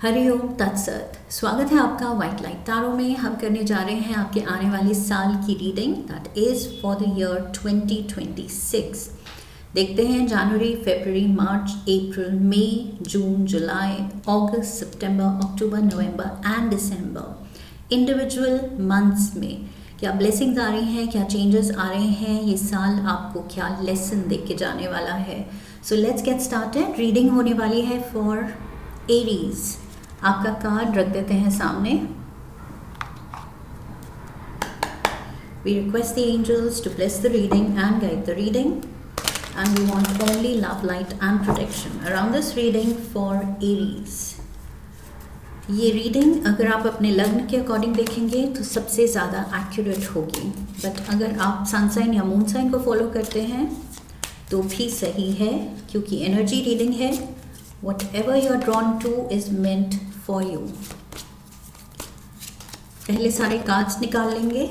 हरिओम तत्सत। स्वागत है आपका वाइट लाइट तारों में। हम करने जा रहे हैं आपके आने वाले साल की reading, that is for the year 2026। देखते हैं जनवरी, फरवरी, मार्च, अप्रैल, मई, जून, जुलाई, अगस्त, सितंबर, अक्टूबर, नवंबर एंड दिसंबर इंडिविजुअल मंथ्स में क्या ब्लेसिंग्स आ रही हैं, क्या चेंजेस आ रहे हैं, ये साल आपको क्या लेसन दे के जाने वाला है। So let's get started. Reading होने वाली है फॉर एरीज। आपका कार्ड रख देते हैं सामने। We request the angels to bless the reading and guide the reading, and we want only love, light and protection around this reading for Aries. ये reading अगर आप अपने लग्न के अकॉर्डिंग देखेंगे तो सबसे ज़्यादा एक्यूरेट होगी, बट अगर आप सन साइन या मून साइन को फॉलो करते हैं तो भी सही है, क्योंकि एनर्जी रीडिंग है। Whatever you are drawn to is meant for you. पहले सारे कार्ड्स निकाल लेंगे,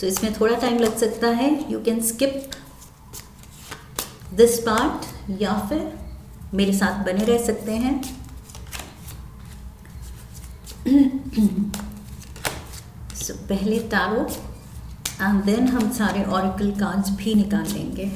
तो इसमें थोड़ा टाइम लग सकता है। You can skip this part या फिर मेरे साथ बने रह सकते हैं। सो पहले टैरो एंड देन हम सारे ऑरेकल कार्ड्स भी निकाल लेंगे।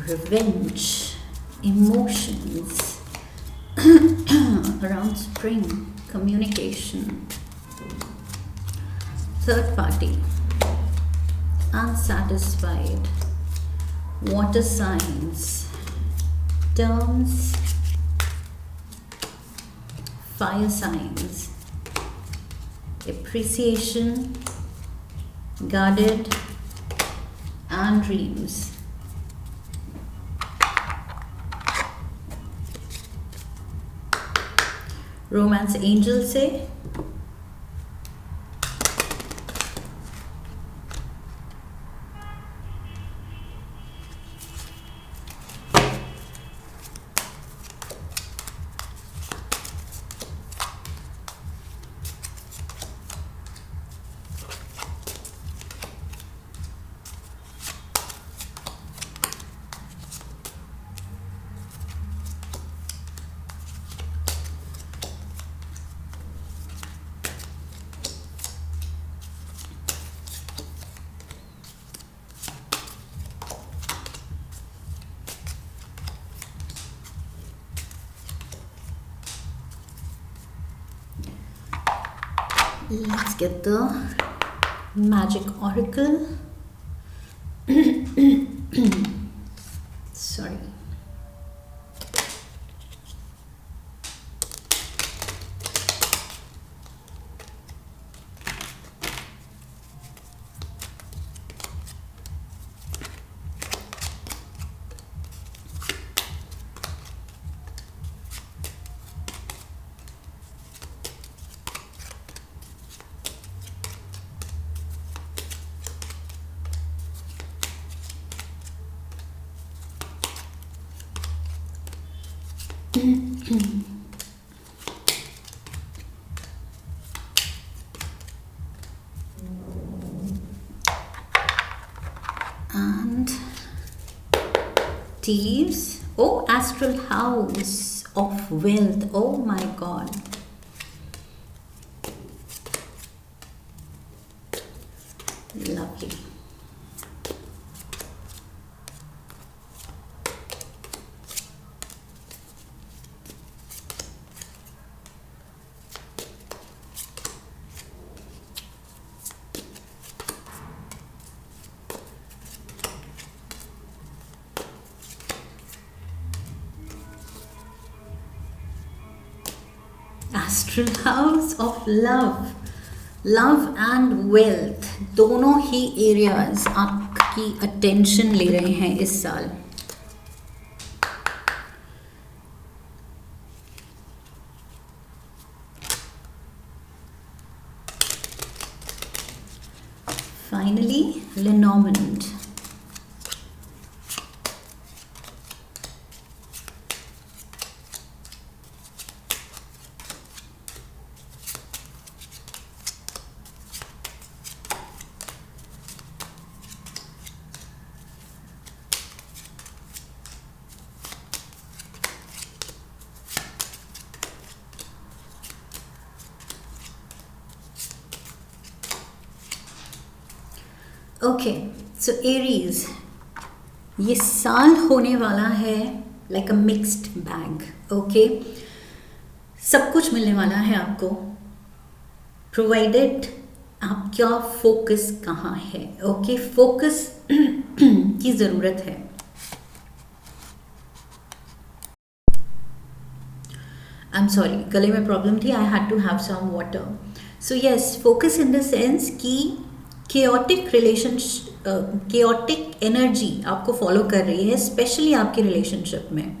Revenge, emotions around spring, communication, third party, unsatisfied, water signs, terms, fire signs, appreciation, guarded, and dreams. Romance angel से let's get the magic oracle. Sorry. And tea leaves. Oh, astral house of wealth. Oh my god. Lovely. Astral house of love and wealth, दोनों ही areas आपकी attention ले रहे हैं इस साल। Finally, Lenormand. Okay, सो Aries, ये साल होने वाला है लाइक अ मिक्स्ड बैग. ओके, सब कुछ मिलने वाला है आपको, प्रोवाइडेड आपका फोकस कहाँ है. ओके, फोकस की ज़रूरत है. आई एम सॉरी, गले में प्रॉब्लम थी, I had to have some water. So yes, focus in the sense कि केओटिक एनर्जी आपको फॉलो कर रही है, स्पेशली आपके रिलेशनशिप में.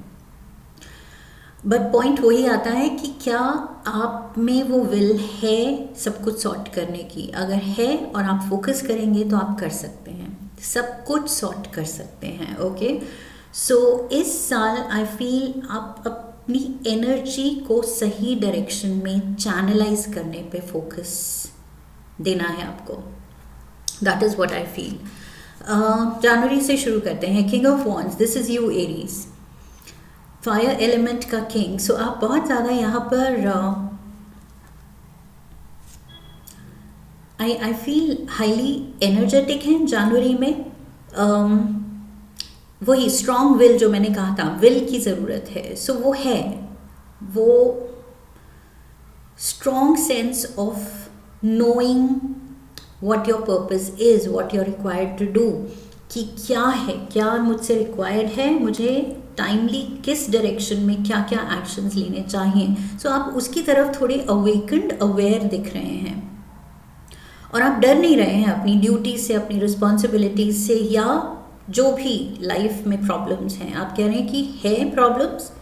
बट पॉइंट वही आता है कि क्या आप में वो विल है सब कुछ सॉर्ट करने की. अगर है और आप फोकस करेंगे तो आप कर सकते हैं, सब कुछ सॉर्ट कर सकते हैं. ओके, सो इस साल आई फील आप अपनी एनर्जी को सही डायरेक्शन में चैनलाइज करने पे फोकस देना है आपको. That is what I feel. जनवरी से शुरू करते हैं. King of wands, this is you Aries, fire element का किंग. सो आप बहुत ज़्यादा यहाँ पर आई फील हाईली एनर्जेटिक हैं जनवरी में. वही स्ट्रॉन्ग विल जो मैंने कहा था, विल की ज़रूरत है. सो वो है, वो strong sense of knowing what your purpose is, what you're required to do, कि क्या है, क्या मुझसे रिक्वायर्ड है, मुझे टाइमली किस डायरेक्शन में क्या क्या एक्शंस लेने चाहिए. सो आप उसकी तरफ थोड़े अवेकेंड, अवेयर दिख रहे हैं और आप डर नहीं रहे हैं अपनी ड्यूटी से, अपनी रिस्पॉन्सिबिलिटीज से, या जो भी लाइफ में प्रॉब्लम्स हैं. आप कह रहे हैं कि है problems,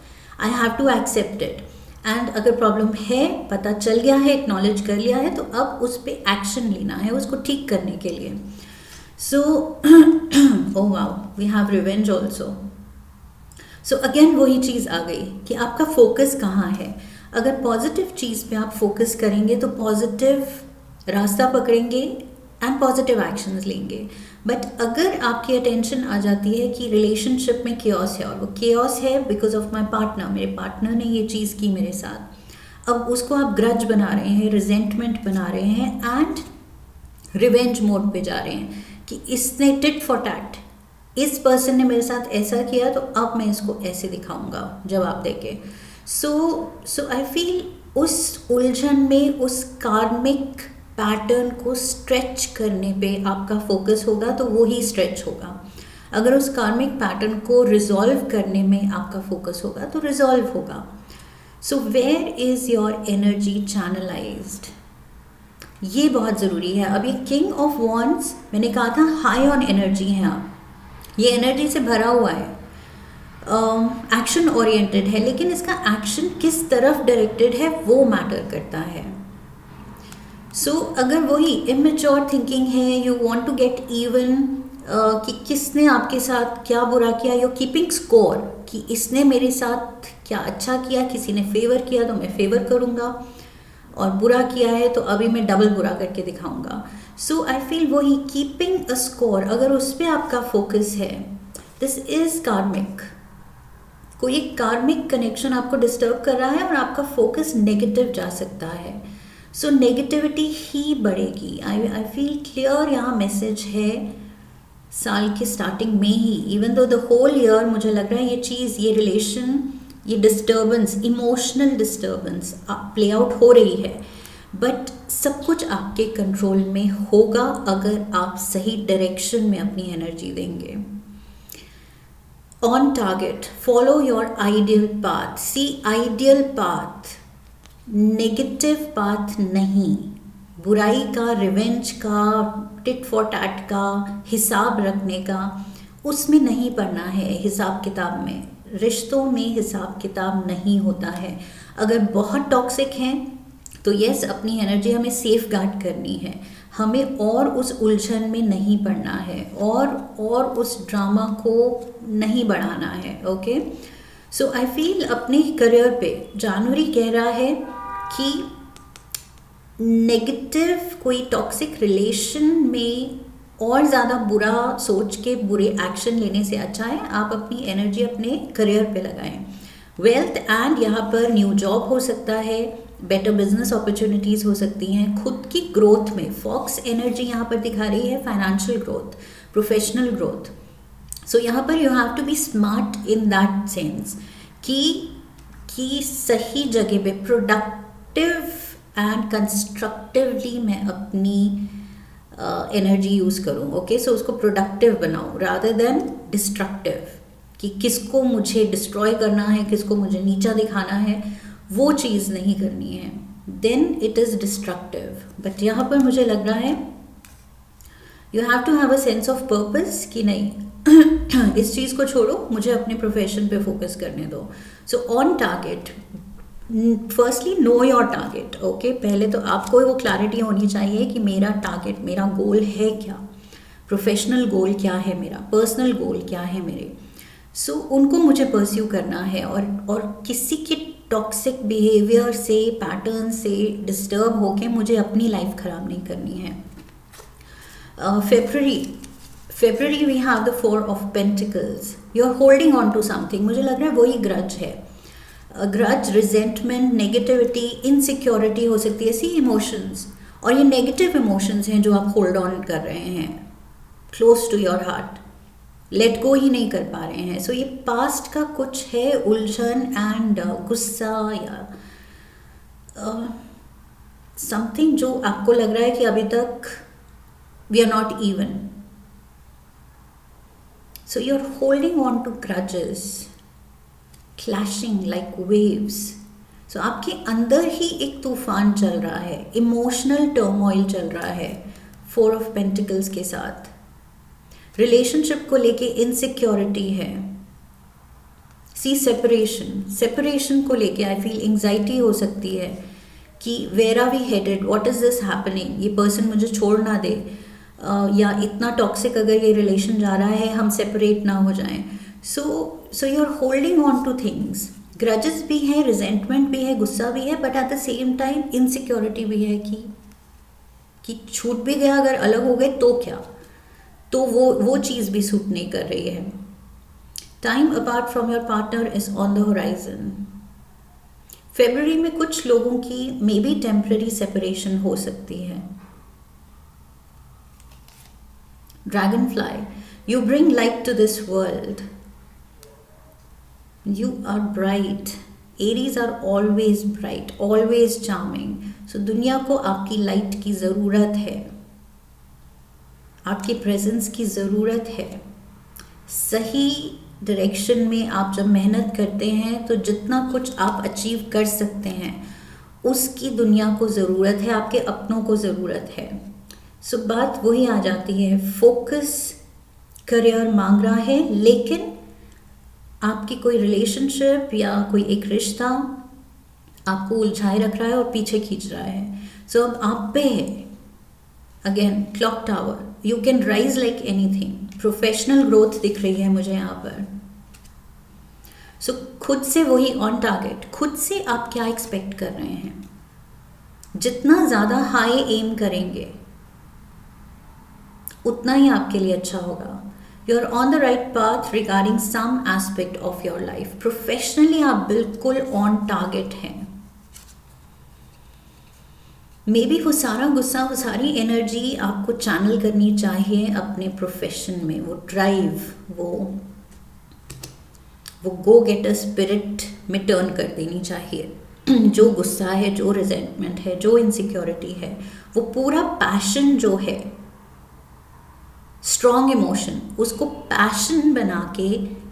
I have to accept it. And अगर प्रॉब्लम है, पता चल गया है, एक्नॉलेज कर लिया है, तो अब उस पर एक्शन लेना है उसको ठीक करने के लिए. So oh wow, we have revenge also. So again वही चीज़ आ गई कि आपका फोकस कहाँ है. अगर पॉजिटिव चीज़ पे आप फोकस करेंगे तो पॉजिटिव रास्ता पकड़ेंगे एंड पॉजिटिव एक्शंस लेंगे. बट अगर आपकी अटेंशन आ जाती है कि रिलेशनशिप में केओस है, और वो केओस है बिकॉज ऑफ माई पार्टनर, मेरे पार्टनर ने ये चीज़ की मेरे साथ, अब उसको आप ग्रज बना रहे हैं, रिजेंटमेंट बना रहे हैं एंड रिवेंज मोड पे जा रहे हैं कि इसने टिट फॉर टैट, इस पर्सन ने मेरे साथ ऐसा किया तो अब मैं इसको ऐसे दिखाऊंगा जवाब देके. सो आई फील उस उलझन में, उस कार्मिक पैटर्न को स्ट्रेच करने पे आपका फोकस होगा तो वो ही स्ट्रेच होगा. अगर उस कार्मिक पैटर्न को रिजॉल्व करने में आपका फोकस होगा तो रिजॉल्व होगा. So where is your energy channelised, ये बहुत ज़रूरी है. अब ये किंग ऑफ वॉन्ड्स, मैंने कहा था हाई ऑन एनर्जी हैं आप, ये एनर्जी से भरा हुआ है, एक्शन ओरिएंटेड है, लेकिन इसका एक्शन किस तरफ डायरेक्टेड है वो मैटर करता है. सो अगर वही इमेच्योर थिंकिंग है, you want to get even, कि किसने आपके साथ क्या बुरा किया, यू कीपिंग स्कोर कि इसने मेरे साथ क्या अच्छा किया, किसी ने फेवर किया तो मैं फेवर करूँगा, और बुरा किया है तो अभी मैं डबल बुरा करके दिखाऊंगा. सो आई फील वही कीपिंग अ स्कोर, अगर उस पर आपका फोकस है, दिस इज़ कार्मिक. कोई एक कार्मिक कनेक्शन आपको डिस्टर्ब कर रहा है और आपका फोकस नेगेटिव जा सकता है. सो नेगेटिविटी ही बढ़ेगी. आई फील क्लियर यहाँ मैसेज है साल के स्टार्टिंग में ही. Even though the whole year मुझे लग रहा है ये चीज़, ये रिलेशन, ये disturbance, emotional disturbance play out हो रही है, बट सब कुछ आपके कंट्रोल में होगा अगर आप सही डायरेक्शन में अपनी एनर्जी देंगे. On target, follow your ideal path. See ideal path, negative path नहीं, बुराई का, रिवेंज का, टिट फॉर टैट का, हिसाब रखने का, उसमें नहीं पड़ना है. हिसाब किताब में, रिश्तों में हिसाब किताब नहीं होता है. अगर बहुत टॉक्सिक हैं तो यस, अपनी एनर्जी हमें सेफ गार्ड करनी है, हमें और उस उलझन में नहीं पड़ना है और उस ड्रामा को नहीं बढ़ाना है. ओके, सो आई फील अपने करियर पे जनवरी कह रहा है कि नेगेटिव कोई टॉक्सिक रिलेशन में और ज़्यादा बुरा सोच के बुरे एक्शन लेने से अच्छा है आप अपनी एनर्जी अपने करियर पे लगाएं. वेल्थ एंड यहाँ पर न्यू जॉब हो सकता है, बेटर बिजनेस अपॉर्चुनिटीज़ हो सकती हैं, खुद की ग्रोथ में फॉक्स एनर्जी यहाँ पर दिखा रही है, financial growth, professional growth. So यहाँ पर you have to be smart in that sense कि सही जगह पे प्रोडक्टिव एंड कंस्ट्रक्टिवली मैं अपनी एनर्जी यूज़ करूँ. ओके, सो उसको प्रोडक्टिव बनाऊँ रादर देन डिस्ट्रक्टिव, कि किसको मुझे डिस्ट्रॉय करना है, किसको मुझे नीचा दिखाना है, वो चीज़ नहीं करनी है, then it is destructive. But यहाँ पर मुझे लग रहा है you have to have a sense of purpose कि नहीं इस चीज़ को छोड़ो, मुझे अपने प्रोफेशन पे फोकस करने दो. So on target, firstly know your target. Okay, पहले तो आपको वो क्लैरिटी होनी चाहिए कि मेरा टारगेट, मेरा गोल है क्या, प्रोफेशनल गोल क्या है मेरा, पर्सनल गोल क्या है मेरे. सो उनको मुझे परस्यू करना है और किसी के टॉक्सिक बिहेवियर से, पैटर्न से डिस्टर्ब होके मुझे अपनी लाइफ ख़राब नहीं करनी है. February we have the 4 of Pentacles. You are holding on to something. मुझे लग रहा है वही ग्रज है. ग्रज, रिजेंटमेंट, नेगेटिविटी, इनसिक्योरिटी हो सकती है, ऐसी इमोशंस, और ये नेगेटिव इमोशंस हैं जो आप होल्ड ऑन कर रहे हैं close to your heart, let go ही नहीं कर पा रहे हैं. सो ये पास्ट का कुछ है, उलझन एंड गुस्सा या समथिंग जो आपको लग रहा है कि अभी तक we are not even. So you are holding on to grudges, clashing like waves. So आपके अंदर ही एक तूफान चल रहा है, इमोशनल टर्मोइल चल रहा है 4 of Pentacles के साथ. रिलेशनशिप को लेके इनसिक्योरिटी है. सेपरेशन को लेके आई फील एंग्जाइटी हो सकती है कि where are we headed, what is this happening, ये पर्सन मुझे छोड़ ना दे, या इतना टॉक्सिक अगर ये रिलेशन जा रहा है हम सेपरेट ना हो जाएं. So you are holding on to things. Grudges भी है, रिजेंटमेंट भी है, गुस्सा भी है, but at the same time insecurity भी है कि छूट भी गया, अगर अलग हो गए तो क्या, तो वो चीज़ भी सूट नहीं कर रही है. Time apart from your partner is on the horizon. फरवरी में कुछ लोगों की मे बी टेम्पररी सेपरेशन हो सकती है. Dragonfly, you bring light to this world. You are bright. Aries are always bright, always charming. So दुनिया को आपकी लाइट की ज़रूरत है, आपकी प्रेजेंस की ज़रूरत है. सही डायरेक्शन में आप जब मेहनत करते हैं तो जितना कुछ आप अचीव कर सकते हैं उसकी दुनिया को ज़रूरत है, आपके अपनों को ज़रूरत है. सो बात वही आ जाती है, फोकस करियर मांग रहा है, लेकिन आपकी कोई रिलेशनशिप या कोई एक रिश्ता आपको उलझाए रख रहा है और पीछे खींच रहा है. सो अब आप पे है. Again clock tower, you can rise like anything. Professional growth दिख रही है मुझे यहाँ पर. सो खुद से वही ऑन टारगेट, खुद से आप क्या एक्सपेक्ट कर रहे हैं. जितना ज़्यादा हाई एम करेंगे उतना ही आपके लिए अच्छा होगा. You are on the right path regarding some aspect of your life. Professionally आप बिल्कुल on target हैं. मे बी वो सारा गुस्सा, वो सारी एनर्जी आपको चैनल करनी चाहिए अपने प्रोफेशन में. वो ड्राइव, वो गो गेटर स्पिरिट में टर्न कर देनी चाहिए. जो गुस्सा है, जो रिजेंटमेंट है, जो इनसिक्योरिटी है, वो पूरा पैशन जो है, स्ट्रॉन्ग इमोशन, उसको पैशन बना के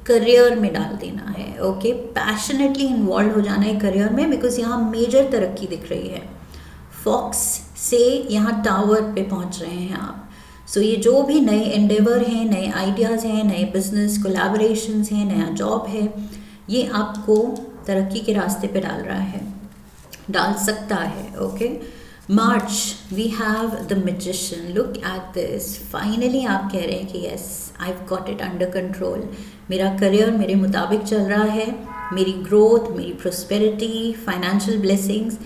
करियर में डाल देना है. ओके, पैशनेटली इन्वॉल्व हो जाना है करियर में, बिकॉज यहाँ मेजर तरक्की दिख रही है. फॉक्स से यहाँ टावर पे पहुँच रहे हैं आप. सो ये जो भी नए एंडेवर हैं, नए आइडियाज़ हैं, नए बिजनेस कोलैबोरेशंस हैं, नया जॉब है, ये आपको तरक्की के रास्ते पे डाल रहा है. डाल सकता है. Okay, March we have the magician. Look at this. Finally आप कह रहे हैं कि yes, I have got it under control. मेरा करियर मेरे मुताबिक चल रहा है, मेरी ग्रोथ, मेरी प्रोस्पेरिटी, फाइनेंशियल ब्लेसिंग्स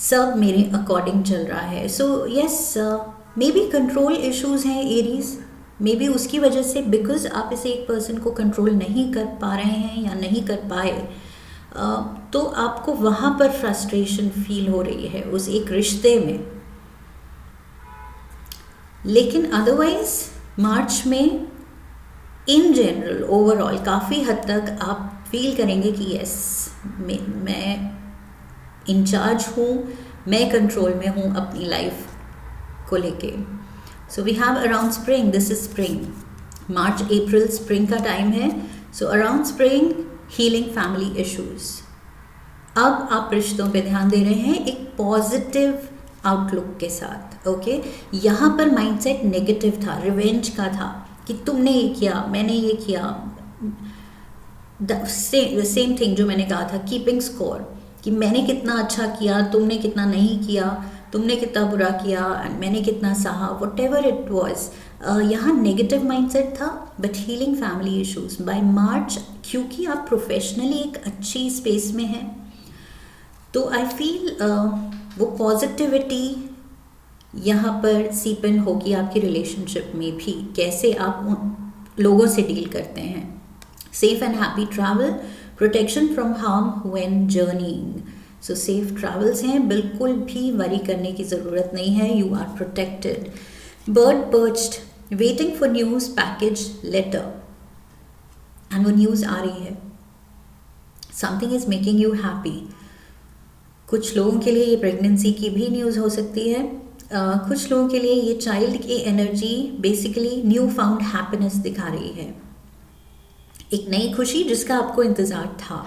सब मेरे अकॉर्डिंग चल रहा है. So yes, may be control issues हैं एरीज, मे बी उसकी वजह से, बिकॉज आप इसे एक पर्सन को कंट्रोल नहीं कर पा रहे हैं या नहीं कर पाए, तो आपको वहाँ पर फ्रस्ट्रेशन फील हो रही है उस एक रिश्ते में. लेकिन अदरवाइज मार्च में इन जनरल ओवरऑल काफ़ी हद तक आप फील करेंगे कि यस, मैं इंचार्ज हूँ, मैं कंट्रोल में हूँ अपनी लाइफ को लेके. So we have around spring. This is spring. March April spring का टाइम है. So around spring healing family issues. अब आप रिश्तों पे ध्यान दे रहे हैं एक पॉजिटिव आउटलुक के साथ. ओके, यहाँ पर माइंडसेट नेगेटिव था, रिवेंज का था कि तुमने ये किया, मैंने ये किया. द सेम थिंग जो मैंने कहा था, कीपिंग स्कोर, कि मैंने कितना अच्छा किया, तुमने कितना नहीं किया, तुमने कितना बुरा किया एंड मैंने कितना सहा, वट एवर इट वॉज. यहाँ नेगेटिव माइंडसेट था. But healing family issues by March, क्योंकि आप प्रोफेशनली एक अच्छी स्पेस में हैं, तो आई फील वो पॉजिटिविटी यहाँ पर सीप इन होगी आपकी रिलेशनशिप में भी. कैसे आप उन लोगों से डील करते हैं. Safe and happy travel, protection from harm when journeying. So safe travels हैं, बिल्कुल भी वरी करने की ज़रूरत नहीं है. You are protected. Bird perched, waiting for news, package, letter. And वो न्यूज़ आ रही है. Something is making you happy. कुछ लोगों के लिए ये प्रेगनेंसी की भी न्यूज़ हो सकती है. कुछ लोगों के लिए ये चाइल्ड की energy basically new found happiness दिखा रही है, एक नई खुशी जिसका आपको इंतज़ार था.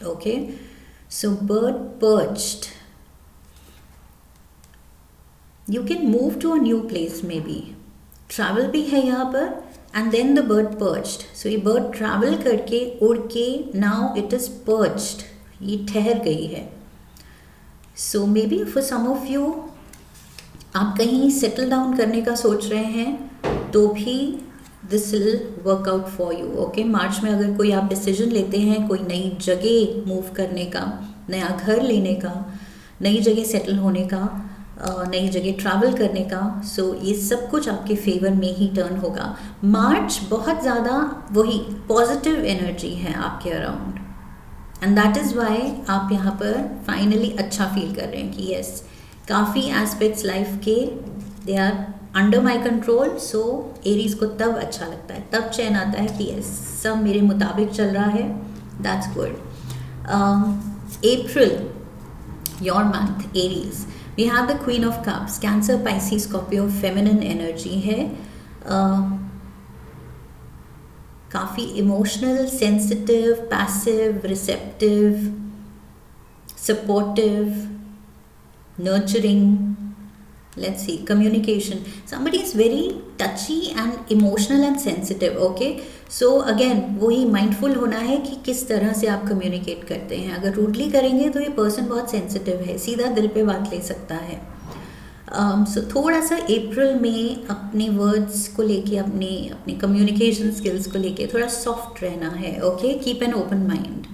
Okay, so bird perched, you can move to a new place, maybe travel भी है यहाँ पर. And then the bird perched. So ये बर्ड ट्रैवल करके, उड़ के, नाउ इट इज़ पर्च्ड, ये ठहर गई है. So maybe for some of you आप कहीं सेटल डाउन करने का सोच रहे हैं तो भी this will work out for you. Okay, March में अगर कोई आप डिसीजन लेते हैं, कोई नई जगह मूव करने का, नया घर लेने का, नई जगह सेटल होने का, नई जगह ट्रैवल करने का, सो ये सब कुछ आपके फेवर में ही टर्न होगा. मार्च बहुत ज़्यादा वही पॉजिटिव एनर्जी है आपके around, and that is why आप यहाँ पर फाइनली अच्छा फील कर रहे हैं कि यस, काफ़ी एस्पेक्ट्स लाइफ के they are under my control. So Aries को तब अच्छा लगता है, तब चैन आता है कि यस, सब मेरे मुताबिक चल रहा है. That's good. April, your month, Aries. We have the queen of cups. Cancer, Pisces, Scorpio, feminine energy है. काफ़ी emotional, sensitive, passive, receptive, supportive, nurturing. Let's see, communication. Somebody is very touchy and emotional and sensitive. Okay, so again वही mindful होना है कि किस तरह से आप communicate करते हैं. अगर rudely करेंगे तो ये person बहुत sensitive है, सीधा दिल पे बात ले सकता है. So थोड़ा सा अप्रैल में अपने वर्ड्स को लेके, अपने communication skills को लेके थोड़ा soft रहना है. Okay, keep an open mind.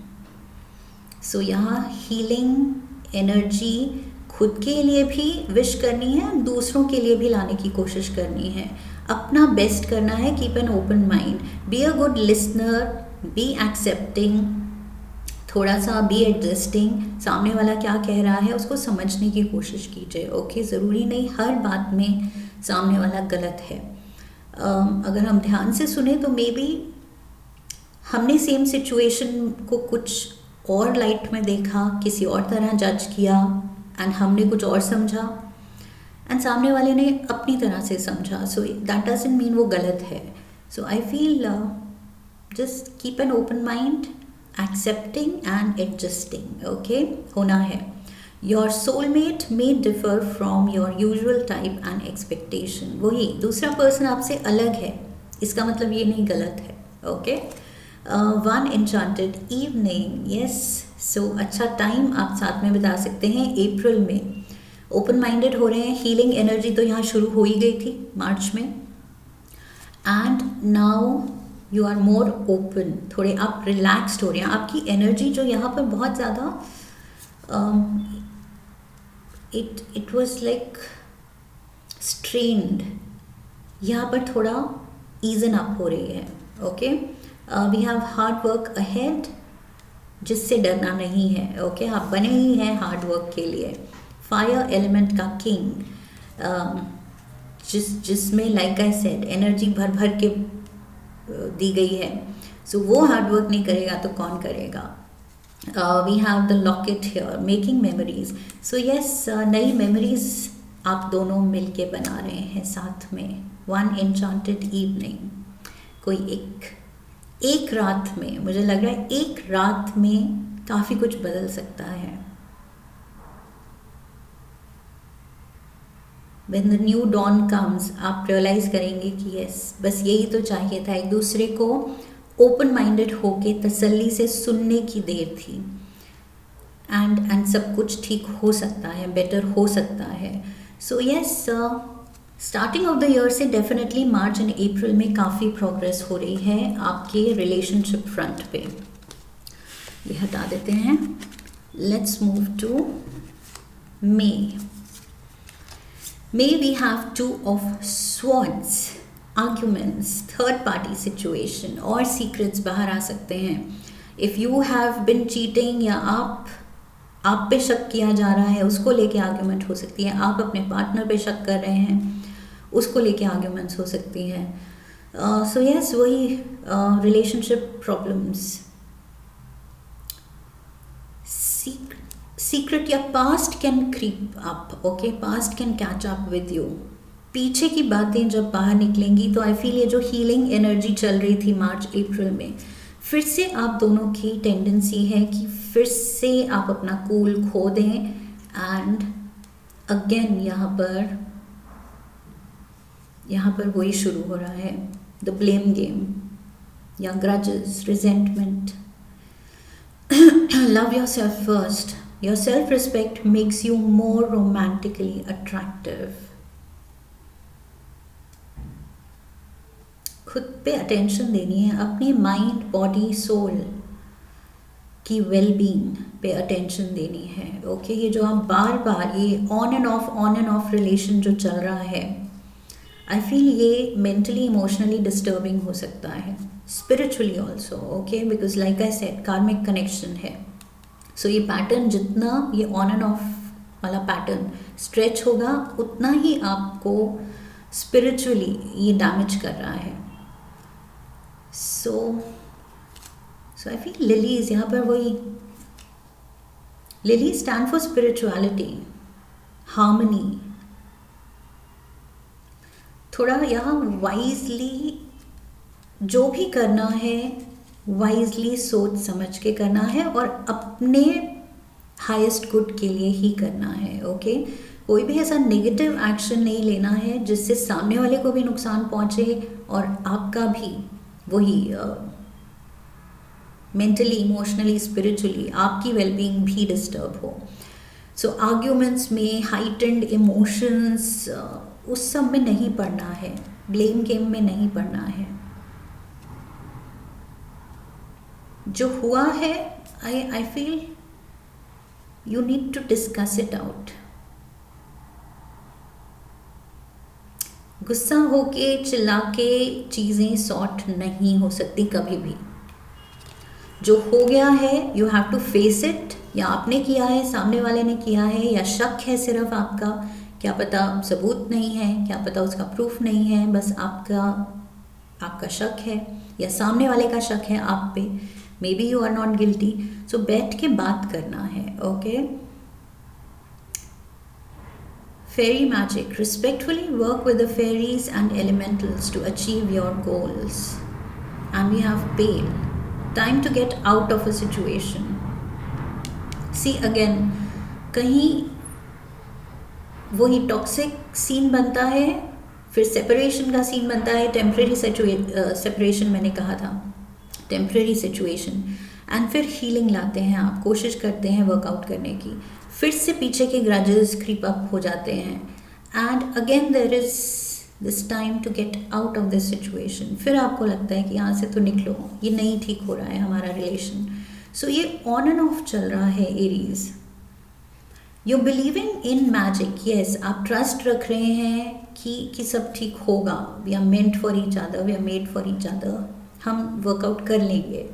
So यहाँ healing energy खुद के लिए भी विश करनी है, दूसरों के लिए भी लाने की कोशिश करनी है, अपना बेस्ट करना है. Keep an open mind, be a good listener, be accepting, थोड़ा सा बी एडजस्टिंग. सामने वाला क्या कह रहा है उसको समझने की कोशिश कीजिए. ओके, ज़रूरी नहीं हर बात में सामने वाला गलत है. अगर हम ध्यान से सुने तो मे बी हमने सेम सिचुएशन को कुछ और लाइट में देखा, किसी और तरह जज किया, एंड हमने कुछ और समझा, एंड सामने वाले ने अपनी तरह से समझा. सो दैट डजंट मीन वो गलत है. So I feel just keep an open mind, accepting and adjusting. Okay, होना है. Your soulmate may differ from your usual type and expectation. वही दूसरा पर्सन आपसे अलग है, इसका मतलब ये नहीं गलत है. Okay, one enchanted evening. Yes, so अच्छा टाइम आप साथ में बिता सकते हैं अप्रैल में। ओपन माइंडेड हो रहे हैं, हीलिंग एनर्जी तो यहाँ शुरू हो ही गई थी मार्च में, and now you are more open, थोड़े आप रिलैक्स्ड हो रहे हैं। आपकी एनर्जी जो यहाँ पर बहुत ज़्यादा इट वॉज लाइक स्ट्रेन्ड, यहाँ पर थोड़ा ईजन अप हो रही है। Okay, we have hard work ahead, जिससे डरना नहीं है। ओके, आप बने ही हैं हार्ड वर्क के लिए। फायर एलिमेंट का किंग, जिसमें लाइक आई सेड एनर्जी भर भर के दी गई है, सो वो हार्ड वर्क नहीं करेगा तो कौन करेगा। We have the locket here, making memories. So yes, नई मेमोरीज आप दोनों मिलके बना रहे हैं साथ में। वन एन्चांटेड इवनिंग, कोई एक रात में, मुझे लग रहा है एक रात में काफ़ी कुछ बदल सकता है। When the new dawn comes, आप रियलाइज़ करेंगे कि यस, बस यही तो चाहिए था, एक दूसरे को ओपन माइंडेड होके तसल्ली से सुनने की देर थी, एंड सब कुछ ठीक हो सकता है, बेटर हो सकता है। So yes, starting of the year से डेफिनेटली मार्च एंड अप्रैल में काफ़ी प्रोग्रेस हो रही है आपके रिलेशनशिप फ्रंट पे। ये हटा देते हैं। Let's move to May. May we have two of swords, arguments, third party situation और secrets बाहर आ सकते हैं। If you have been cheating, या आप पे शक किया जा रहा है, उसको लेके आर्ग्यूमेंट हो सकती है। आप अपने पार्टनर पे शक कर रहे हैं, उसको लेके आर्ग्यूमेंट्स हो सकती हैं। सो यस, वही रिलेशनशिप प्रॉब्लम्स, सीक्रेट या past can creep up. Okay, past can catch up with you. पीछे की बातें जब बाहर निकलेंगी तो आई फील ये जो हीलिंग एनर्जी चल रही थी मार्च अप्रैल में, फिर से आप दोनों की टेंडेंसी है कि फिर से आप अपना कूल खो दें, एंड अगेन यहाँ पर वही शुरू हो रहा है, द ब्लेम गेम या grudges, resentment. Love yourself first. Your self-respect makes you more romantically attractive. खुद पे अटेंशन देनी है, अपनी माइंड, बॉडी, सोल की वेलबींग पे अटेंशन देनी है। ओके, ये जो आप बार बार ये ऑन एंड ऑफ रिलेशन जो चल रहा है, आई फील ये मेंटली इमोशनली डिस्टर्बिंग हो सकता है, spiritually also. Okay, because like I said karmic connection है। सो ये पैटर्न, जितना ये ऑन एंड ऑफ वाला पैटर्न स्ट्रेच होगा, उतना ही आपको स्पिरिचुअली ये डैमेज कर रहा है। सो आई फील लिलीज, यहाँ पर वही lily stand for spirituality, harmony. थोड़ा यहाँ वाइजली जो भी करना है, वाइजली सोच समझ के करना है और अपने हाईएस्ट गुड के लिए ही करना है। ओके, कोई भी ऐसा नेगेटिव एक्शन नहीं लेना है जिससे सामने वाले को भी नुकसान पहुंचे और आपका भी वही मेंटली, इमोशनली, स्पिरिचुअली आपकी वेलबींग भी डिस्टर्ब हो। सो आर्ग्यूमेंट्स में हाइटेंड इमोशंस, उस सब में नहीं पड़ना है, ब्लेम गेम में नहीं पड़ना है। जो हुआ है, I feel you need to discuss it out. गुस्सा होके, चिल्ला के चीज़ें सॉर्ट नहीं हो सकती कभी भी। जो हो गया है, you have to face it. या आपने किया है, सामने वाले ने किया है, या शक है सिर्फ आपका, क्या पता सबूत नहीं है, क्या पता उसका प्रूफ नहीं है, बस आपका शक है या सामने वाले का शक है आप पे, maybe you are not guilty. So बैठ के बात करना है। Okay, fairy magic, respectfully work with the fairies and elementals to achieve your goals. And we have pale, time to get out of a situation. See again, कहीं वही toxic scene बनता है, फिर सेपरेशन का सीन बनता है, temporary separation मैंने कहा था, टेम्परेरी सिचुएशन, एंड फिर हीलिंग लाते हैं, आप कोशिश करते हैं वर्कआउट करने की, फिर से पीछे के ग्रजेस क्रीप अप हो जाते हैं, and again there is this time to get out of this situation. फिर आपको लगता है कि यहाँ से तो निकलो, ये नहीं ठीक हो रहा है हमारा रिलेशन। सो ये ऑन एंड ऑफ चल रहा है Aries. You believing in magic, yes, आप ट्रस्ट रख रहे हैं कि सब ठीक होगा, we are meant for each other, we are made for each other, हम वर्कआउट कर लेंगे।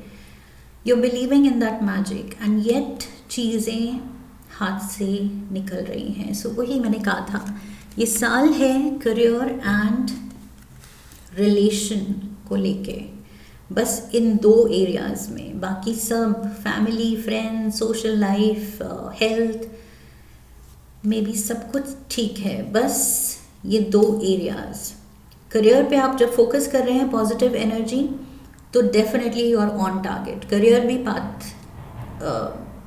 You believing in that magic and yet चीज़ें हाथ से निकल रही हैं। सो वही मैंने कहा था, ये साल है करियर एंड रिलेशन को लेके, बस इन 2 एरियाज़ में, बाकी सब family, friends, social life, health में भी सब कुछ ठीक है, बस ये 2 एरियाज़। करियर पे आप जब फोकस कर रहे हैं पॉजिटिव एनर्जी, तो definitely you are on target, career भी पाथ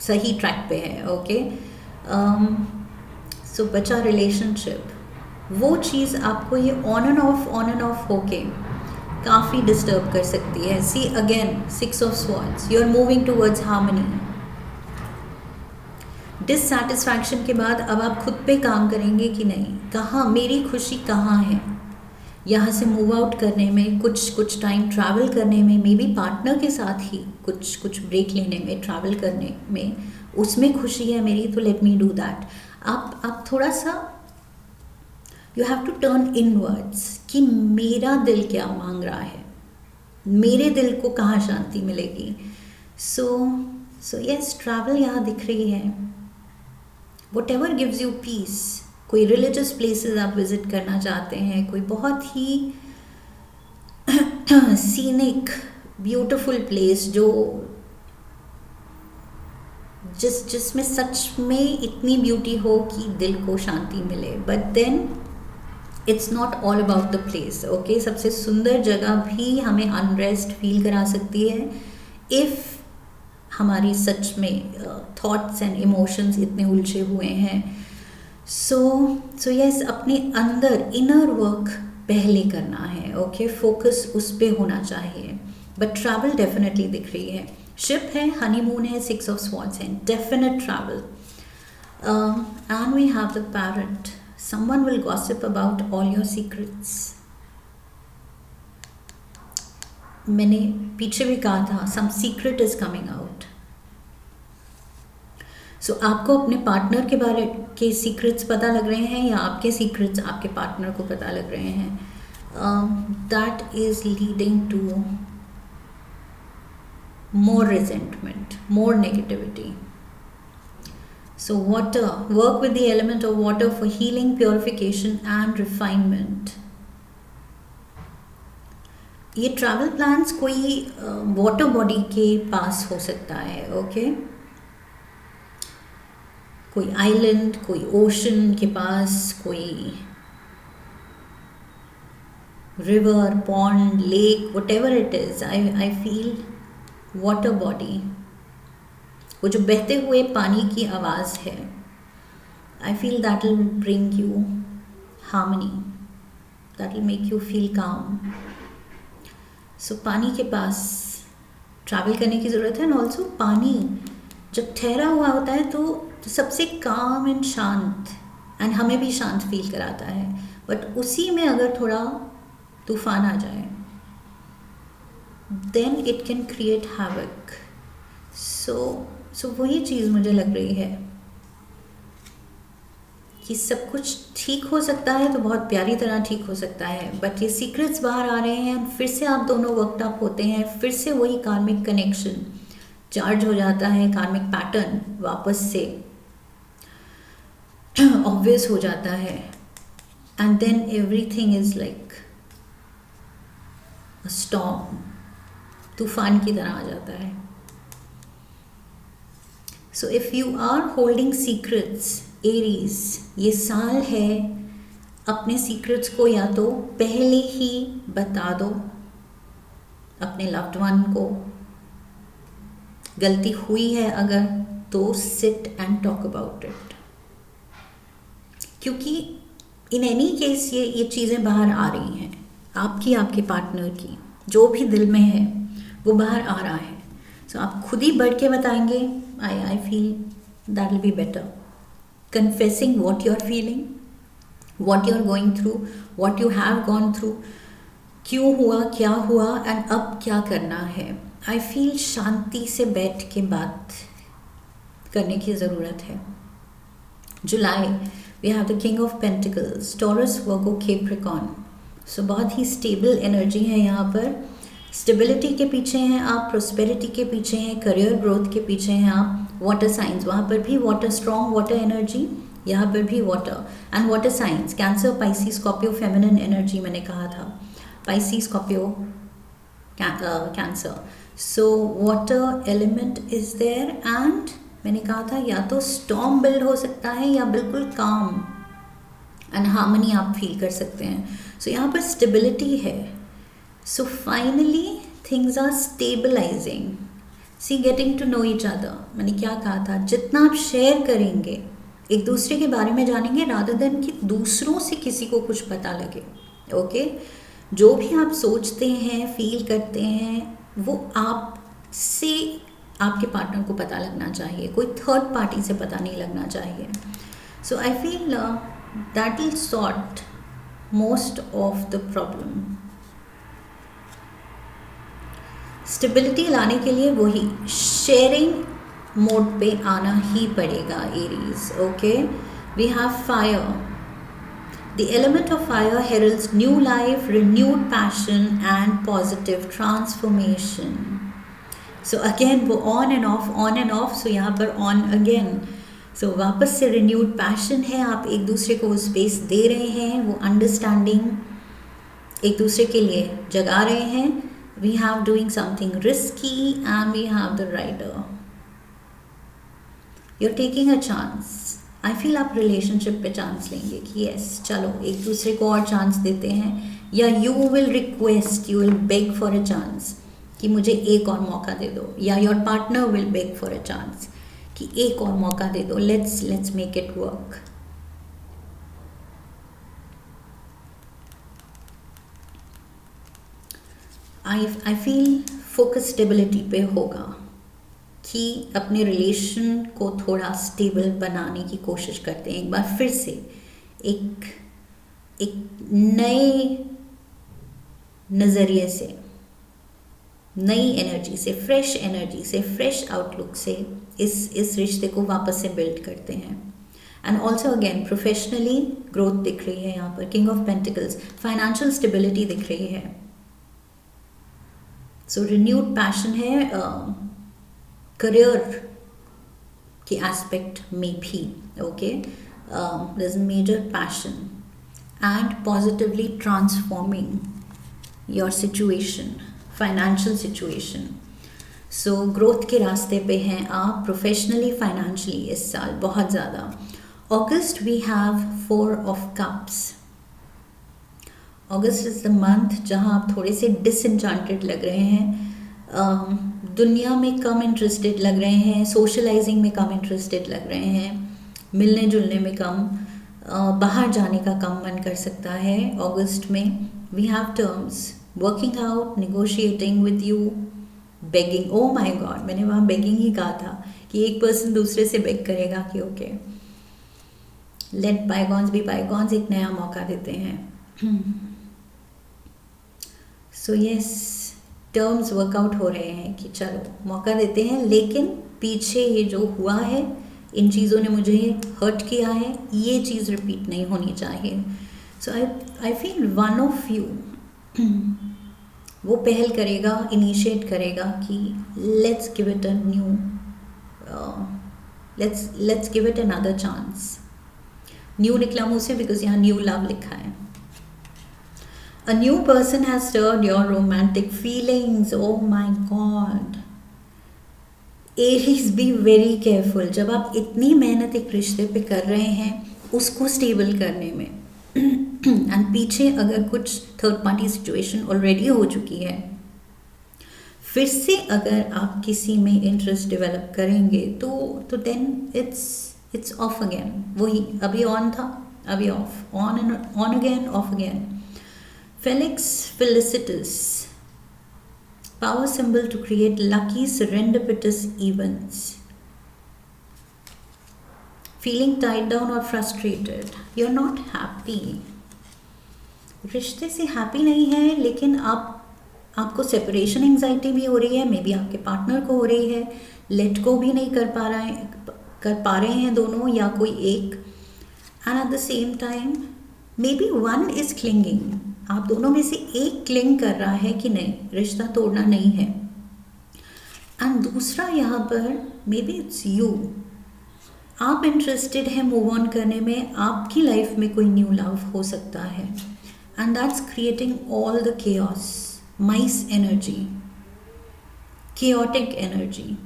सही ट्रैक पे है। ओके, सो बचा रिलेशनशिप, वो चीज़ आपको ये ऑन एंड ऑफ होके काफ़ी डिस्टर्ब कर सकती है। See again 6 of swords, you are moving towards harmony. Dissatisfaction के बाद अब आप खुद पे काम करेंगे कि नहीं, कहाँ मेरी खुशी कहाँ है, यहाँ से मूव आउट करने में, कुछ टाइम ट्रैवल करने में, मे बी पार्टनर के साथ ही कुछ ब्रेक लेने में, ट्रैवल करने में, उसमें खुशी है मेरी, तो लेट मी डू दैट। आप थोड़ा सा you have to turn inwards कि मेरा दिल क्या मांग रहा है, मेरे दिल को कहाँ शांति मिलेगी। सो यस, ट्रैवल यहाँ दिख रही है, whatever gives you peace। कोई रिलीजियस प्लेसेस आप विजिट करना चाहते हैं, कोई बहुत ही सीनिक ब्यूटीफुल प्लेस जो जिसमें सच में इतनी ब्यूटी हो कि दिल को शांति मिले, but then it's not all about the place. Okay, सबसे सुंदर जगह भी हमें अनरेस्ट फील करा सकती है इफ़ हमारी सच में थॉट्स एंड इमोशंस इतने उलझे हुए हैं। सो यस, अपने अंदर इनर वर्क पहले करना है। ओके, फोकस उस पे होना चाहिए, बट ट्रैवल डेफिनेटली दिख रही है, शिप है, हनीमून है, 6 ऑफ स्वॉर्ड्स है, definite travel. And we have the parent, someone will gossip about all your secrets. मैंने पीछे भी कहा था, some secret is coming out. So आपको अपने पार्टनर के बारे के सीक्रेट्स पता लग रहे हैं या आपके सीक्रेट्स आपके पार्टनर को पता लग रहे हैं। That is leading to more resentment, more negativity. So water, work with the element of water for healing, purification and refinement. ये ट्रैवल प्लान्स कोई वाटर बॉडी के पास हो सकता है। ओके, कोई आइलैंड, कोई ओशन के पास, कोई river, pond, lake, whatever it is, I feel water body, वो जो बहते हुए पानी की आवाज़ है, I feel that will bring you harmony, that will make you feel calm. So पानी के पास ट्रैवल करने की ज़रूरत है। एंड ऑल्सो पानी जब ठहरा हुआ होता है तो सबसे काम एंड शांत, एंड हमें भी शांत फील कराता है, बट उसी में अगर थोड़ा तूफान आ जाए then it can create havoc. So वही चीज़ मुझे लग रही है कि सब कुछ ठीक हो सकता है तो बहुत प्यारी तरह ठीक हो सकता है, बट ये सीक्रेट्स बाहर आ रहे हैं, फिर से आप दोनों वर्कड अप होते हैं, फिर से वही कार्मिक कनेक्शन चार्ज हो जाता है, कार्मिक पैटर्न वापस से ऑब्वियस हो जाता है, and then everything is like a storm, तूफान की तरह आ जाता है। So if you are holding secrets, Aries, ये साल है अपने सीक्रेट्स को या तो पहले ही बता दो अपने लव्ड वन को, गलती हुई है अगर तो sit and talk about it, क्योंकि इन एनी केस ये चीज़ें बाहर आ रही हैं, आपकी, आपके पार्टनर की, जो भी दिल में है वो बाहर आ रहा है। सो आप खुद ही बढ़ के बताएंगे, I feel that will be better. Confessing what you are feeling, what you are going through, what you have gone through, क्यों हुआ, क्या हुआ एंड अब क्या करना है. आई फील शांति से बैठ के बात करने की ज़रूरत है. July we have the king of pentacles, Taurus, Virgo, Capricorn. So बहुत ही स्टेबल एनर्जी है यहाँ पर. स्टेबिलिटी के पीछे हैं आप, प्रोस्पेरिटी के पीछे हैं, करियर ग्रोथ के पीछे हैं आप. वाटर साइंस, वहाँ पर भी वाटर, स्ट्रॉन्ग वाटर एनर्जी, यहाँ पर भी water. And water signs, Cancer, Pisces, Scorpio, feminine energy मैंने कहा था. Pisces, Scorpio, Cancer. So water element is there and मैंने कहा था या तो स्टॉर्म बिल्ड हो सकता है या बिल्कुल काम एंड हार्मनी आप फील कर सकते हैं. सो यहाँ पर स्टेबिलिटी है. So finally things are stabilising. See getting to know each other, मैंने क्या कहा था, जितना आप शेयर करेंगे, एक दूसरे के बारे में जानेंगे रादर देन कि दूसरों से किसी को कुछ पता लगे. ओके जो भी आप सोचते हैं, फील करते हैं, वो आप से आपके पार्टनर को पता लगना चाहिए, कोई थर्ड पार्टी से पता नहीं लगना चाहिए. So I feel that will sort most of the problem. Stability लाने के लिए वही शेयरिंग मोड पे आना ही पड़ेगा Aries. Okay we have fire. The element of fire heralds new life, renewed passion and positive transformation. So again वो on and off. So यहाँ पर ऑन अगेन. सो वापस से रिन्यूड पैशन है, आप एक दूसरे को वो स्पेस दे रहे हैं, वो अंडरस्टैंडिंग एक दूसरे के लिए जगा रहे हैं. We have doing something risky and we have the rider. You are taking a chance. I feel आप रिलेशनशिप पे चांस लेंगे कि यस चलो एक दूसरे को और चांस देते हैं, या you will request, you will bag for a chance कि मुझे एक और मौका दे दो, या your partner will bag for a chance कि एक और मौका दे दो, let's make it work. I feel focus stability पे होगा कि अपने रिलेशन को थोड़ा स्टेबल बनाने की कोशिश करते हैं. एक बार फिर से एक नए नज़रिए से, नई एनर्जी से, फ्रेश एनर्जी से, फ्रेश आउटलुक से इस रिश्ते को वापस से बिल्ड करते हैं. And also again professionally growth दिख रही है यहाँ पर. King of pentacles, financial stability दिख रही है. सो रिन्यूड पैशन है करियर के एस्पेक्ट में भी. Okay there is major passion and positively transforming your situation, financial situation. So growth के रास्ते पे हैं आप प्रोफेशनली, फाइनेंशियली इस साल बहुत ज़्यादा. August we have 4 of cups. August is the month जहाँ आप थोड़े से डिसइंचांटेड लग रहे हैं, दुनिया में कम इंटरेस्टेड लग रहे हैं, सोशलाइजिंग में कम इंटरेस्टेड लग रहे हैं, मिलने जुलने में कम, बाहर जाने का कम मन कर सकता है. अगस्त में we have terms, working out, negotiating with you, begging. Oh my God, मैंने वहाँ बेगिंग ही कहा था कि एक पर्सन दूसरे से बेग करेगा कि okay let bygones be bygones, एक नया मौका देते हैं. सो यस टर्म्स वर्कआउट हो रहे हैं कि चलो मौका देते हैं, लेकिन पीछे ये जो हुआ है, इन चीज़ों ने मुझे हर्ट किया है, ये चीज़ रिपीट नहीं होनी चाहिए. So I feel one of you वो पहल करेगा, इनिशिएट करेगा कि let's give it a new, let's give it another chance. New निकला मुझसे बिकॉज यहाँ न्यू लव लिखा है. A new person has stirred your romantic feelings. Oh my God. Aries, be very careful. जब आप इतनी मेहनत एक रिश्ते पे कर रहे हैं उसको स्टेबल करने में एंड पीछे अगर कुछ थर्ड पार्टी सिचुएशन ऑलरेडी हो चुकी है, फिर से अगर आप किसी में इंटरेस्ट डेवलप करेंगे तो देन इट्स ऑफ अगेन. वही अभी ऑन था, अभी of, on again, of again. Felix फेलिसिटस, Power symbol to create lucky serendipitous events. Feeling tied down or frustrated. You're not happy. रिश्ते से हैप्पी नहीं है, लेकिन आपको सेपरेशन एंजाइटी भी हो रही है, मे बी आपके पार्टनर को हो रही है, लेट को भी नहीं कर पा रहे हैं दोनों या कोई एक. And eight the same time may be one is clinging. आप दोनों में से एक क्लिंग कर रहा है कि नहीं, रिश्ता तोड़ना नहीं है. एंड दूसरा यहाँ पर मे बी इट्स यू. आप इंटरेस्टेड हैं मूव ऑन करने में, आपकी लाइफ में कोई न्यू लव हो सकता है. And that's creating all the chaos, mice energy, chaotic energy.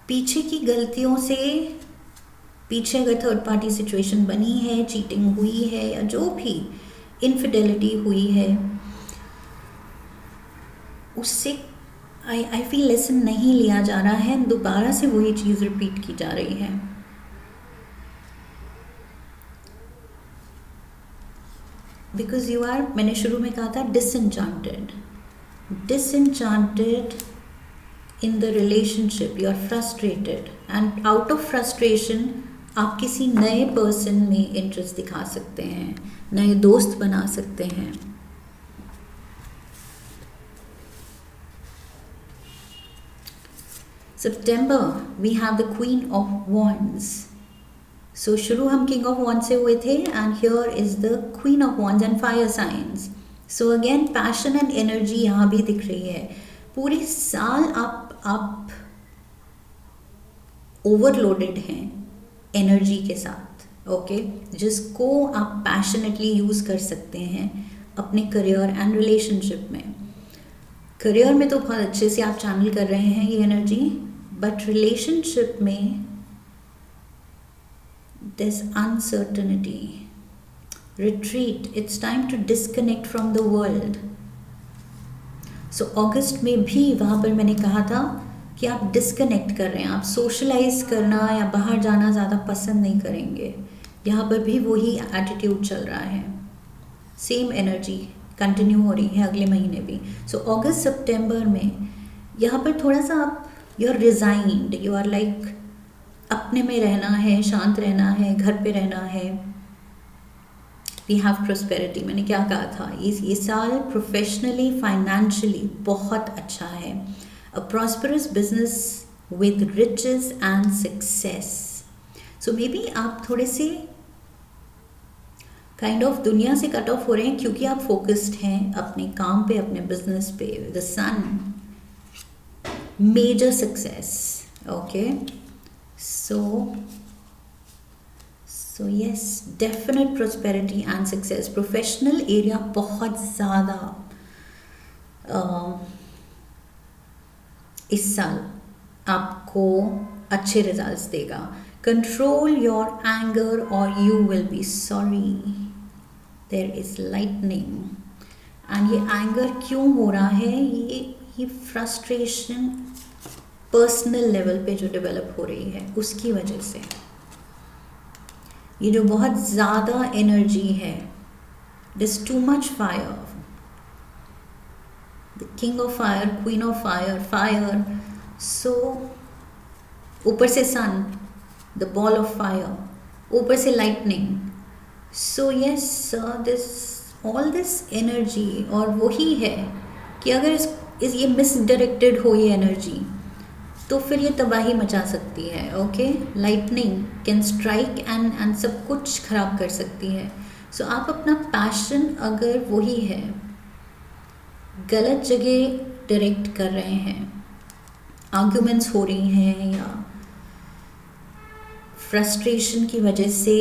पीछे की गलतियों से, पीछे अगर थर्ड पार्टी सिचुएशन बनी है, चीटिंग हुई है या जो भी इनफिडेलिटी हुई है, उससे आई फील लेसन नहीं लिया जा रहा है, दोबारा से वही चीज़ रिपीट की जा रही है. बिकॉज यू आर, मैंने शुरू में कहा था, disenchanted in the relationship. You are frustrated and out of frustration आप किसी नए पर्सन में इंटरेस्ट दिखा सकते हैं, नए दोस्त बना सकते हैं. September we have the Queen of Wands. So शुरू हम King of Wands से हुए थे and here is the Queen of Wands and fire signs. So again passion and energy यहाँ भी दिख रही है. पूरे साल आप ओवरलोडेड हैं एनर्जी के साथ, ओके, जिसको आप पैशनेटली यूज़ कर सकते हैं अपने करियर एंड रिलेशनशिप में. करियर में तो बहुत अच्छे से आप चैनल कर रहे हैं ये एनर्जी, बट रिलेशनशिप में there's uncertainty. Retreat. It's time to disconnect from the world. So अगस्त में भी वहाँ पर मैंने कहा था कि आप डिस्कनेक्ट कर रहे हैं, आप सोशलाइज करना या बाहर जाना ज़्यादा पसंद नहीं करेंगे. यहाँ पर भी वही एटीट्यूड चल रहा है, सेम एनर्जी कंटिन्यू हो रही है अगले महीने भी. सो अगस्त सितंबर में यहाँ पर थोड़ा सा आप, you are resigned, you are like अपने में रहना है, शांत रहना है, घर पे रहना है. We have prosperity. मैंने क्या कहा था, ये साल प्रोफेशनली फाइनेंशियली बहुत अच्छा है. A prosperous business with riches and success. So maybe आप थोड़े से काइंड ऑफ दुनिया से कट ऑफ हो रहे हैं क्योंकि आप फोकस्ड हैं अपने काम पे, अपने बिजनेस पे. The sun, major success. Okay, so yes, definite prosperity and success. Professional area बहुत ज़्यादा इस साल आपको अच्छे रिजल्ट्स देगा. Control your anger or you will be sorry. There is lightning. and ये anger क्यों हो रहा है, ये frustration पर्सनल लेवल पे जो डेवलप हो रही है उसकी वजह से. ये जो बहुत ज़्यादा एनर्जी है, this too much fire, the king of fire, queen of fire, fire. So ऊपर से sun, the ball of fire, ऊपर से lightning. So yes, this all this energy, और वही है कि अगर इस ये मिसडायरेक्टेड हो ये एनर्जी तो फिर ये तबाही मचा सकती है. Okay, lightning can strike and सब कुछ खराब कर सकती है. सो आप अपना पैशन अगर वही है, गलत जगह डायरेक्ट कर रहे हैं, आर्ग्यूमेंट्स हो रही हैं या फ्रस्ट्रेशन की वजह से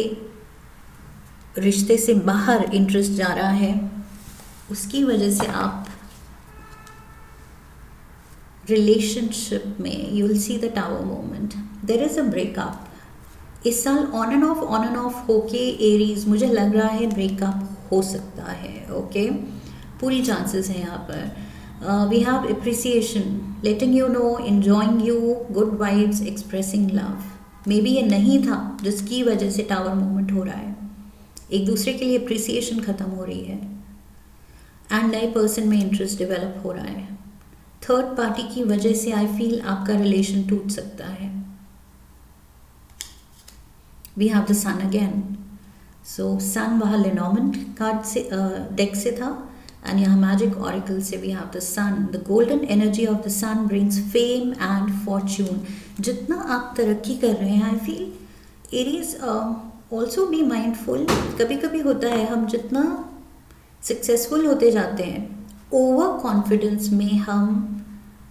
रिश्ते से बाहर इंटरेस्ट जा रहा है, उसकी वजह से आप रिलेशनशिप में you will see the tower moment, there is a breakup. इस साल ऑन एंड ऑफ होके एरीज, मुझे लग रहा है ब्रेकअप हो सकता है. ओके, पूरी चांसेस हैं यहाँ पर. We have appreciation, letting you know, enjoying you, good vibes, expressing love. Maybe ये नहीं था जिसकी वजह से टावर मोमेंट हो रहा है, एक दूसरे के लिए अप्रिसिएशन ख़त्म हो रही है. एंड नए पर्सन में इंटरेस्ट डेवलप हो रहा है। थर्ड पार्टी की वजह से आई फील आपका रिलेशन टूट सकता है। We have the sun again. So sun वहाँ लेनॉर्मन कार्ड से डेक से था, एंड यहाँ मैजिक ऑरिकल से we have the sun. The golden energy of the sun brings fame and fortune. जितना आप तरक्की कर रहे हैं, I feel Aries also be mindful. कभी कभी होता है हम जितना सक्सेसफुल होते जाते हैं, ओवर कॉन्फिडेंस में हम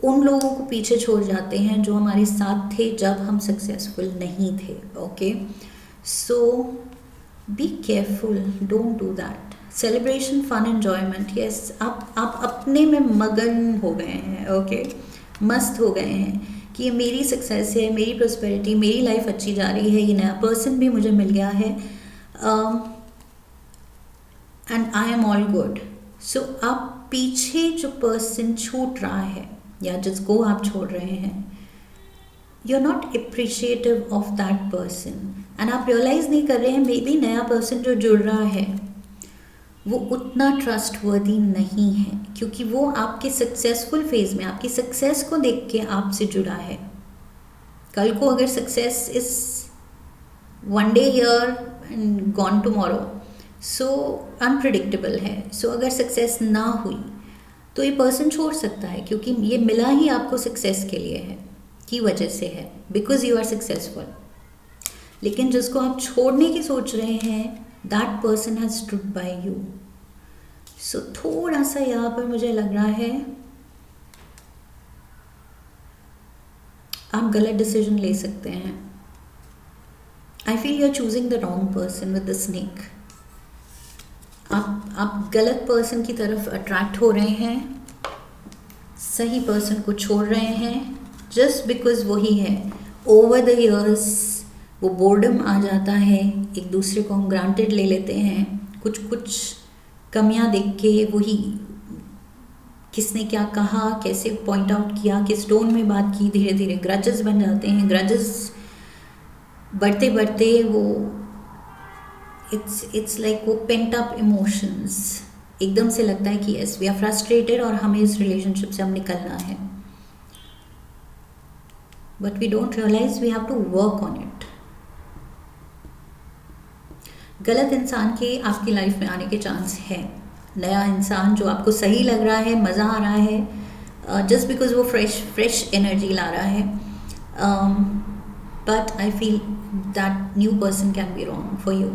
उन लोगों को पीछे छोड़ जाते हैं जो हमारे साथ थे जब हम सक्सेसफुल नहीं थे। Okay, so be careful, don't do that. Celebration, fun, enjoyment, yes, आप अपने में मगन हो गए हैं। ओके, मस्त हो गए हैं कि ये मेरी सक्सेस है, मेरी प्रॉस्पेरिटी, मेरी लाइफ अच्छी जा रही है, ये नया पर्सन भी मुझे मिल गया है, and I am all good. So आप पीछे जो पर्सन छूट रहा है या जिसको आप छोड़ रहे हैं, you are not appreciative of that person, and आप रियलाइज नहीं कर रहे हैं मे बी नया पर्सन जो जुड़ रहा है वो उतना ट्रस्टवर्दी नहीं है, क्योंकि वो आपके सक्सेसफुल फेज में आपकी सक्सेस को देख के आपसे जुड़ा है। कल को अगर success is one day here and gone tomorrow, so unpredictable है। सो अगर सक्सेस ना हुई तो ये पर्सन छोड़ सकता है, क्योंकि ये मिला ही आपको सक्सेस के लिए है, की वजह से है, बिकॉज यू आर सक्सेसफुल। लेकिन जिसको आप छोड़ने की सोच रहे हैं, that person has stood by you. So थोड़ा सा यहाँ पर मुझे लग रहा है आप गलत डिसीजन ले सकते हैं। I feel you are choosing the wrong person with the snake. आप गलत पर्सन की तरफ अट्रैक्ट हो रहे हैं, सही पर्सन को छोड़ रहे हैं जस्ट बिकॉज वही है। ओवर द ईयर्स वो बोर्डम आ जाता है, एक दूसरे को हम ग्रांटेड ले लेते हैं, कुछ कुछ कमियां देख के वही किसने क्या कहा, कैसे पॉइंट आउट किया, किस टोन में बात की, धीरे धीरे ग्रजेस बन जाते हैं। ग्रजेस बढ़ते बढ़ते वो इट्स लाइक वो पेंट अप इमोशंस, एकदम से लगता है कि यस वी आर फ्रस्ट्रेटेड और हमें इस रिलेशनशिप से हम निकलना है, but we don't realise we have to work on it. गलत इंसान के आपकी लाइफ में आने के चांस है। नया इंसान जो आपको सही लग रहा है, मज़ा आ रहा है, जस्ट बिकॉज वो फ्रेश एनर्जी ला रहा है, but I feel that new person can be wrong for you.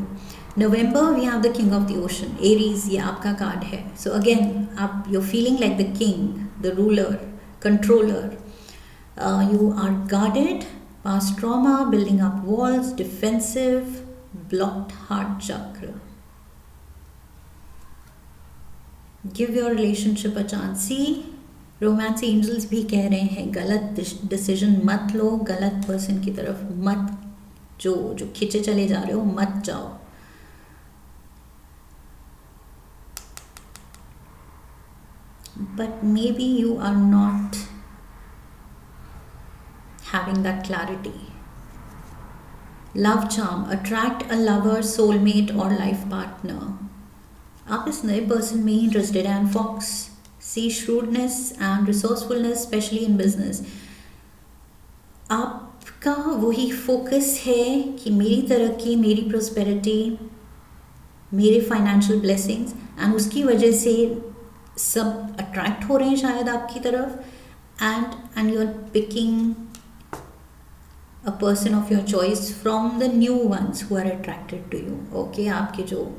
November we have the king of the ocean, Aries, ये आपका कार्ड है। सो अगेन आप you feeling like the king, the ruler, controller, you are guarded, past trauma, building up walls, defensive, blocked heart chakra. Give your relationship a chance. See, romance angels भी कह रहे हैं गलत decision मत लो, गलत person की तरफ मत जो खींचे चले जा रहे हो मत जाओ। But maybe you are not having that clarity. Love charm, attract a lover, soulmate or life partner. आप इस नए पर्सन में ही इंटरेस्टेड हैं। Fox, see shrewdness and resourcefulness, especially in business. आपका वही फोकस है कि मेरी तरक्की, मेरी प्रॉस्पेरिटी, मेरे फाइनेंशियल ब्लेसिंग्स, एंड उसकी वजह से सब अट्रैक्ट हो रहे हैं शायद आपकी तरफ, and you are picking a person of your choice from the new ones who are attracted to you. Okay, आपके जो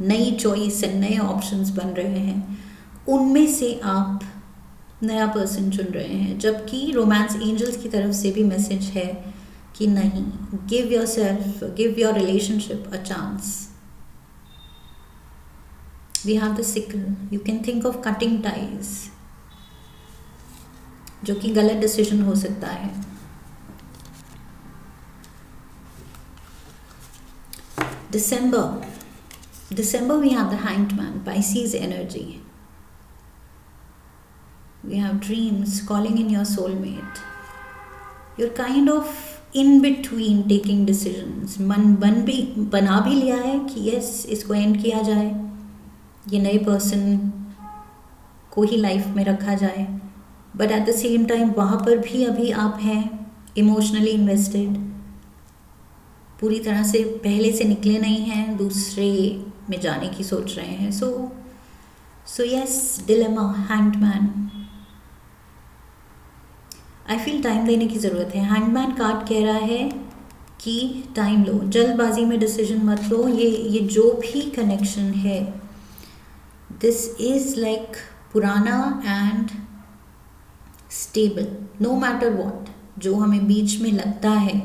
नई चॉइस है, नए ऑप्शंस बन रहे हैं, उनमें से आप नया पर्सन चुन रहे हैं, जबकि रोमांस एंजल्स की तरफ से भी मैसेज है कि नहीं, give yourself, give your relationship a chance. We have the sickle, you can think of cutting ties, जो कि गलत डिसीजन हो सकता है। December we have the Hanged Man, Pisces energy. We have dreams, calling in your soulmate. You're kind of in between taking decisions. मन बना भी लिया है कि यस इसको एंड किया जाए, ये नए पर्सन को ही लाइफ में रखा जाए, but at the same time वहाँ पर भी अभी आप हैं इमोशनली इन्वेस्टेड, पूरी तरह से पहले से निकले नहीं हैं, दूसरे में जाने की सोच रहे हैं. So yes, dilemma, hangman. I feel time देने की ज़रूरत है. हैंगमैन कार्ड कह रहा है कि टाइम लो, जल्दबाजी में डिसीजन मत लो. ये जो भी कनेक्शन है, दिस इज़ लाइक पुराना and stable. No matter what, जो हमें बीच में लगता है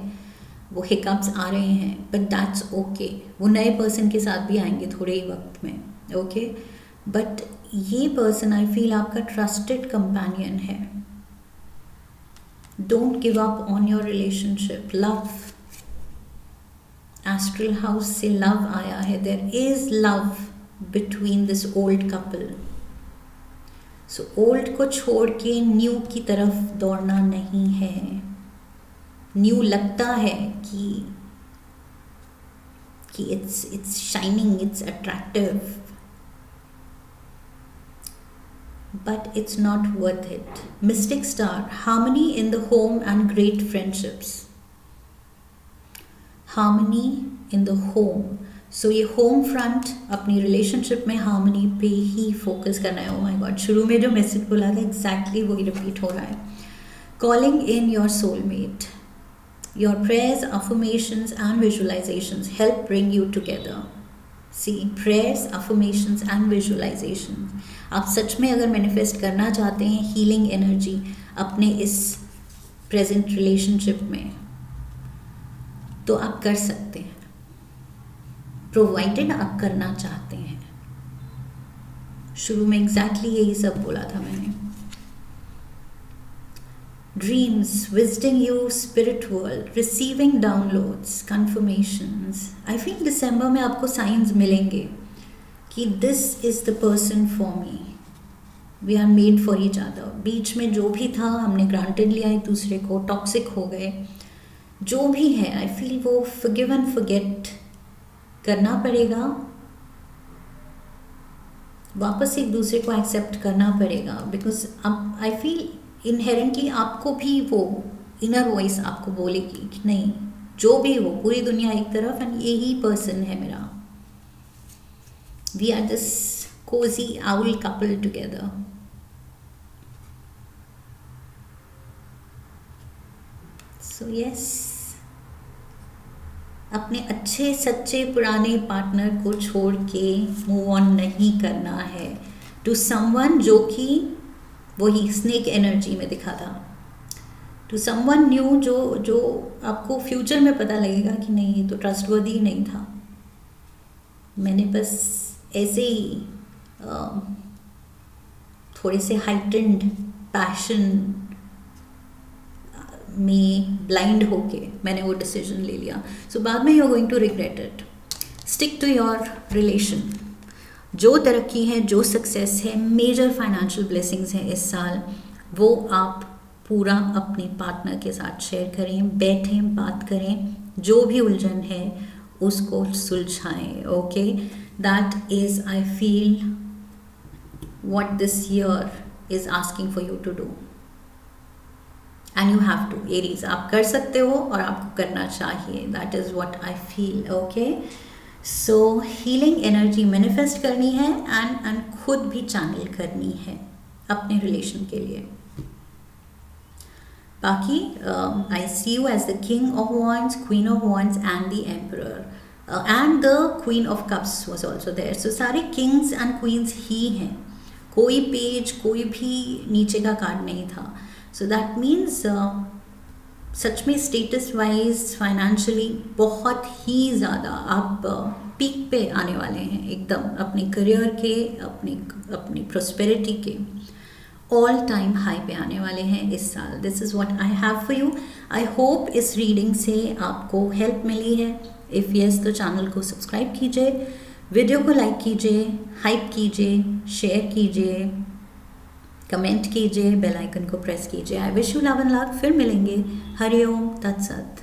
वो हिकअप्स आ रहे हैं, बट दैट्स ओके. वो नए पर्सन के साथ भी आएंगे थोड़े ही वक्त में, ओके. बट ये पर्सन आई फील आपका ट्रस्टेड कंपेनियन है. Don't give up on your relationship. Love, astral house से लव आया है. There is love between this old couple. So old को छोड़ के न्यू की तरफ दौड़ना नहीं है. न्यू लगता है कि it's shining, it's attractive, but it's not worth it. Mystic Star, harmony in the home and great friendships. Harmony in the home. So ये home front अपनी relationship में harmony पे ही focus करना है. Oh my God, शुरू में जो message बोला था exactly वही repeat हो रहा है. Calling in your soulmate. Your prayers, affirmations and visualizations help bring you together. See, prayers, affirmations and visualizations. आप सच में अगर मैनिफेस्ट करना चाहते हैं हीलिंग एनर्जी अपने इस प्रेजेंट रिलेशनशिप में, तो आप कर सकते हैं, प्रोवाइडेड आप करना चाहते हैं. शुरू में एग्जैक्टली यही सब बोला था मैंने. Dreams, visiting you, spirit world, receiving downloads, confirmations. I feel December में आपको signs मिलेंगे कि this is the person for me. We are made for each other. बीच में जो भी था हमने granted लिया एक दूसरे को, toxic हो गए, जो भी है I feel वो forgive and forget करना पड़ेगा, वापस एक दूसरे को accept करना पड़ेगा. because अब I feel इनहेरेंटली आपको भी वो इनर वॉइस आपको बोलेगी कि नहीं, जो भी हो पूरी दुनिया एक तरफ एंड यही पर्सन है मेरा. We are this cosy owl couple together. So yes, अपने अच्छे सच्चे पुराने पार्टनर को छोड़ के मूव ऑन नहीं करना है टू समवन जो कि वही स्नेक एनर्जी में दिखा था, टू समवन न्यू जो आपको फ्यूचर में पता लगेगा कि नहीं ये तो ट्रस्टवर्दी नहीं था. मैंने बस ऐसे ही थोड़े से हाइटेंड पैशन में ब्लाइंड होके मैंने वो डिसीजन ले लिया. सो बाद में you are going to regret it. Stick to your relation. जो तरक्की है, जो सक्सेस है, मेजर फाइनेंशियल ब्लेसिंग्स हैं इस साल, वो आप पूरा अपने पार्टनर के साथ शेयर करें, बैठें, बात करें, जो भी उलझन है उसको सुलझाएं. Okay, that is I feel what this year is asking for you to do and you have to. Aries, आप कर सकते हो और आपको करना चाहिए. That is what I feel. Okay, so healing energy manifest करनी है एंड खुद भी चैनल करनी है अपने रिलेशन के लिए. बाकी I see you as the king of wands, queen of wands and the emperor and the queen of cups was also there. So सारे किंग्स एंड क्वींस ही हैं, कोई पेज कोई भी नीचे का कार्ड नहीं था. सो दैट मीन्स सच में स्टेटस वाइज फाइनेंशियली बहुत ही ज़्यादा आप पीक पे आने वाले हैं, एकदम अपने करियर के, अपनी प्रोस्पेरिटी के ऑल टाइम हाई पे आने वाले हैं इस साल. This is what I have for you. I hope इस रीडिंग से आपको हेल्प मिली है. इफ़ यस तो चैनल को सब्सक्राइब कीजिए, वीडियो को लाइक कीजिए, हाइप कीजिए, शेयर कीजिए, कमेंट कीजिए, बेल आइकन को प्रेस कीजिए. I wish you love and luck. फिर मिलेंगे. हरि ओम तत्सत.